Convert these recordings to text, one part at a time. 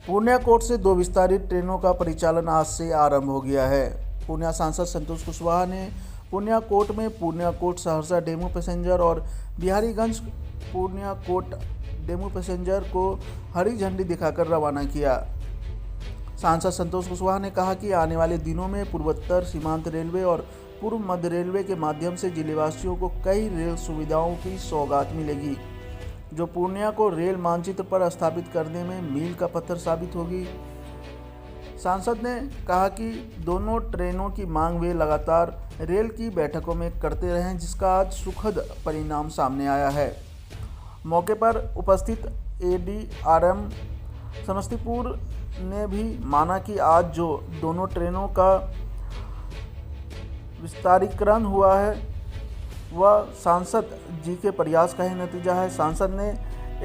Purnia coat से 2 विस्तारित ट्रेनों का परिचालन आज से आरंभ हो गया है। पूर्णिया सांसद संतोष कुशवाहा ने पूर्णिया कोट में Purnia court Saharsa DEMU passenger और Biharigunj Purnia court DEMU passenger को हरी झंडी दिखाकर रवाना किया। सांसद संतोष कुशवाहा ने कहा कि आने वाले दिनों में पूर्वोत्तर सीमांत रेलवे और पूर्व मध्य रेलवे के माध्यम से जिलेवासियों को कई रेल सुविधाओं की सौगात मिलेगी, जो पूर्णिया को रेल मानचित्र पर स्थापित करने में मील का पत्थर साबित होगी। सांसद ने कहा कि दोनों ट्रेनों की मांग वे लगातार रेल की बैठकों में करते रहे, जिसका आज सुखद परिणाम सामने आया है। मौके पर उपस्थित एडीआरएम समस्तीपुर ने भी माना कि आज जो दोनों ट्रेनों का विस्तारीकरण हुआ है वह सांसद जी के प्रयास का ही नतीजा है। सांसद ने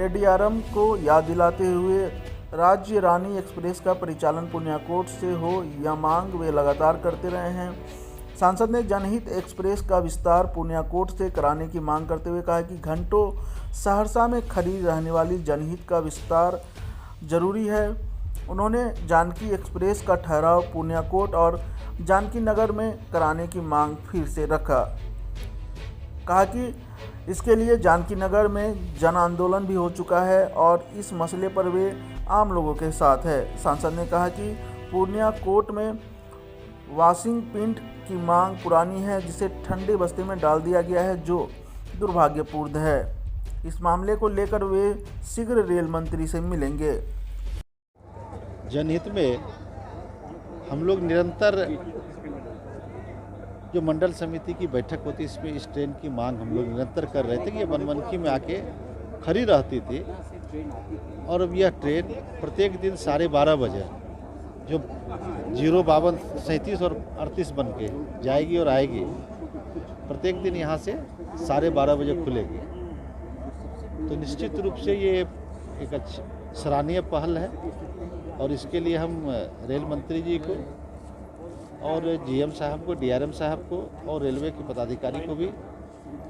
एडीआरएम को याद दिलाते हुए राज्य रानी एक्सप्रेस का परिचालन पूर्णिया कोट से हो, यह मांग वे लगातार करते रहे हैं। सांसद ने जनहित एक्सप्रेस का विस्तार पूर्णिया कोट से कराने की मांग करते हुए कहा कि घंटों सहरसा में खड़ी रहने वाली जनहित का विस्तार जरूरी है। उन्होंने जानकी एक्सप्रेस का ठहराव पूर्णिया कोट और जानकी नगर में कराने की मांग फिर से रखा। कहा कि इसके लिए जानकी नगर में जन आंदोलन भी हो चुका है और इस मसले पर वे आम लोगों के साथ है। सांसद ने कहा कि पूर्णिया कोट में वॉशिंग पिंड की मांग पुरानी है, जिसे ठंडे बस्ते में डाल दिया गया है, जो दुर्भाग्यपूर्ण है। इस मामले को लेकर वे शीघ्र रेल मंत्री से मिलेंगे। जनहित में हम लोग निरंतर जो मंडल समिति की बैठक होती इसमें इस ट्रेन की मांग हम लोग निरंतर कर रहे थे कि ये बनमनखी में आके खड़ी रहती थी और अब यह ट्रेन प्रत्येक दिन 12:30 बजे जो 05237 और 38 बन के जाएगी और आएगी, प्रत्येक दिन यहाँ से 12:30 बजे खुलेगी। तो निश्चित रूप से ये एक सराहनीय पहल है और इसके लिए हम रेल मंत्री जी को और जीएम साहब को, डीआरएम साहब को और रेलवे के पदाधिकारी को भी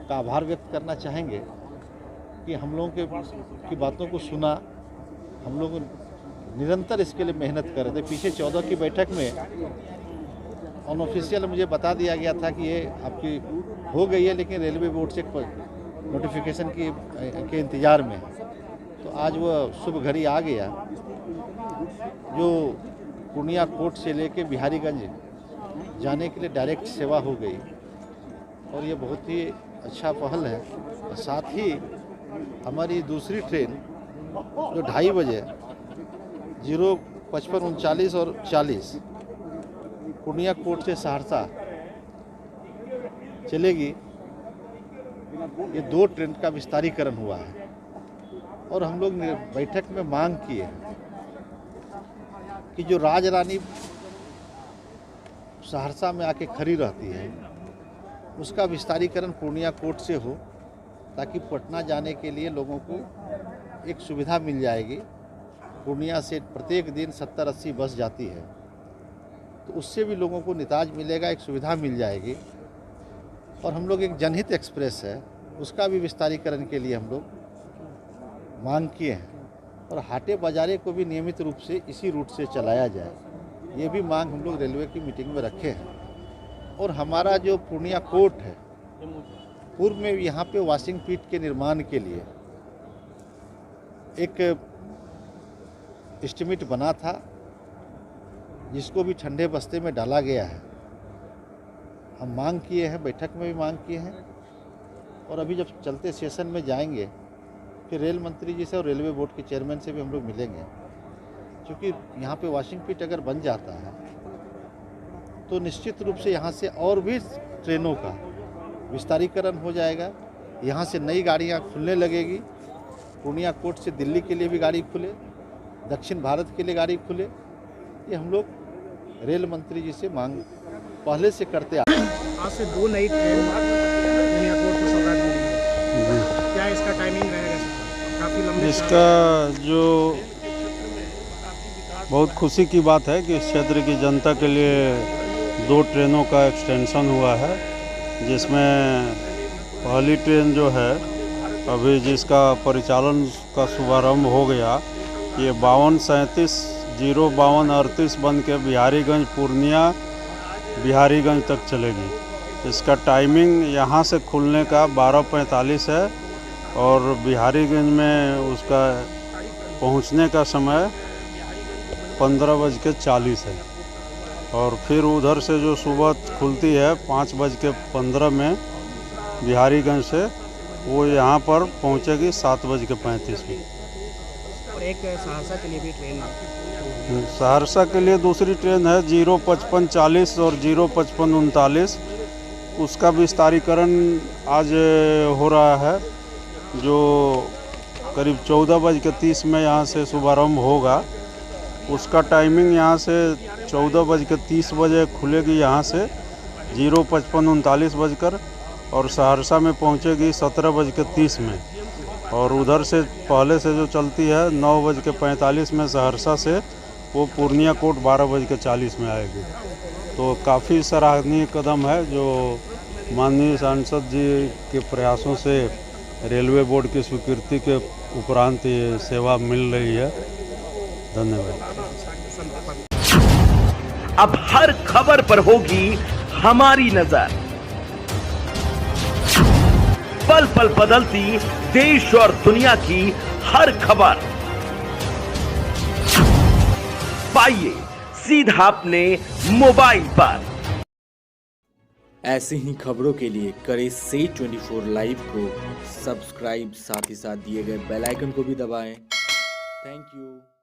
का आभार व्यक्त करना चाहेंगे कि हम लोगों की बातों को सुना। हम लोग निरंतर इसके लिए मेहनत कर रहे थे। पीछे 14 की बैठक में अनऑफिशियल मुझे बता दिया गया था कि ये आपकी हो गई है, लेकिन रेलवे बोर्ड से नोटिफिकेशन के इंतज़ार में। तो आज वह शुभ घड़ी आ गया जो पूर्णिया कोट से लेके बिहारीगंज जाने के लिए डायरेक्ट सेवा हो गई और ये बहुत ही अच्छा पहल है। और साथ ही हमारी दूसरी ट्रेन जो 2:30 बजे 055 39 और 40 पूर्णिया कोट से सहरसा चलेगी, ये 2 ट्रेन का विस्तारीकरण हुआ है और हम लोग बैठक में मांग किए कि जो राजरानी सहरसा में आके खड़ी रहती है उसका विस्तारीकरण पूर्णिया कोट से हो, ताकि पटना जाने के लिए लोगों को एक सुविधा मिल जाएगी। पूर्णिया से प्रत्येक दिन 70-80 बस जाती है, तो उससे भी लोगों को निताज मिलेगा, एक सुविधा मिल जाएगी। और हम लोग एक जनहित एक्सप्रेस है उसका भी विस्तारीकरण के लिए हम लोग मांग किए हैं और हाटे बाजारे को भी नियमित रूप से इसी रूट से चलाया जाए, ये भी मांग हम लोग रेलवे की मीटिंग में रखे हैं। और हमारा जो पूर्णिया कोट है, पूर्व में यहाँ पे वॉशिंग पिट के निर्माण के लिए एक एस्टीमेट बना था, जिसको भी ठंडे बस्ते में डाला गया है। हम मांग किए हैं, बैठक में भी मांग किए हैं और अभी जब चलते सेशन में जाएंगे फिर रेल मंत्री जी से और रेलवे बोर्ड के चेयरमैन से भी हम लोग मिलेंगे, क्योंकि यहाँ पे वॉशिंग पिट अगर बन जाता है तो निश्चित रूप से यहाँ से और भी ट्रेनों का विस्तारीकरण हो जाएगा। यहाँ से नई गाड़ियाँ खुलने लगेगी, पूर्णिया कोट से दिल्ली के लिए भी गाड़ी खुले, दक्षिण भारत के लिए गाड़ी खुले। ये हम लोग रेल मंत्री जी से मांग पहले से करते आ रहे हैं। आज से 2 नई ट्रेन पूर्णिया कोट को सौगात मिलेगी, क्या इसका टाइमिंग रहेगा? काफ़ी लंबे इसका जो बहुत खुशी की बात है कि इस क्षेत्र की जनता के लिए 2 ट्रेनों का एक्सटेंशन हुआ है, जिसमें पहली ट्रेन जो है अभी जिसका परिचालन का शुभारंभ हो गया, ये 5237 05238 बन के बिहारीगंज पूर्णिया बिहारीगंज तक चलेगी। इसका टाइमिंग यहाँ से खुलने का 12:45 है और बिहारीगंज में उसका पहुँचने का समय 15:40 है। और फिर उधर से जो सुबह खुलती है 5:15 में बिहारीगंज से, वो यहाँ पर पहुँचेगी 7:35 में। और एक सहरसा के लिए भी ट्रेन सहरसा के लिए दूसरी ट्रेन है 0:5540 और 0:5539। उसका विस्तारीकरण आज हो रहा है, जो करीब 14:30 में यहाँ से शुभारंभ होगा। उसका टाइमिंग यहाँ से 14:30 बजे खुलेगी यहाँ से 0:5539 बजकर, और सहरसा में पहुँचेगी 17:30 में। और उधर से पहले से जो चलती है 9:45 में सहरसा से, वो पूर्णिया कोट 12:40 में आएगी। तो काफ़ी सराहनीय कदम है जो माननीय सांसद जी के प्रयासों से रेलवे बोर्ड की स्वीकृति के उपरांत ये सेवा मिल रही है। धन्यवाद। अब हर खबर पर होगी हमारी नजर। पल पल बदलती देश और दुनिया की हर खबर पाइए सीधा अपने मोबाइल पर। ऐसी ही खबरों के लिए करें से 24 लाइव को सब्सक्राइब, साथ ही साथ दिए गए बेल आइकन को भी दबाएं। Thank you.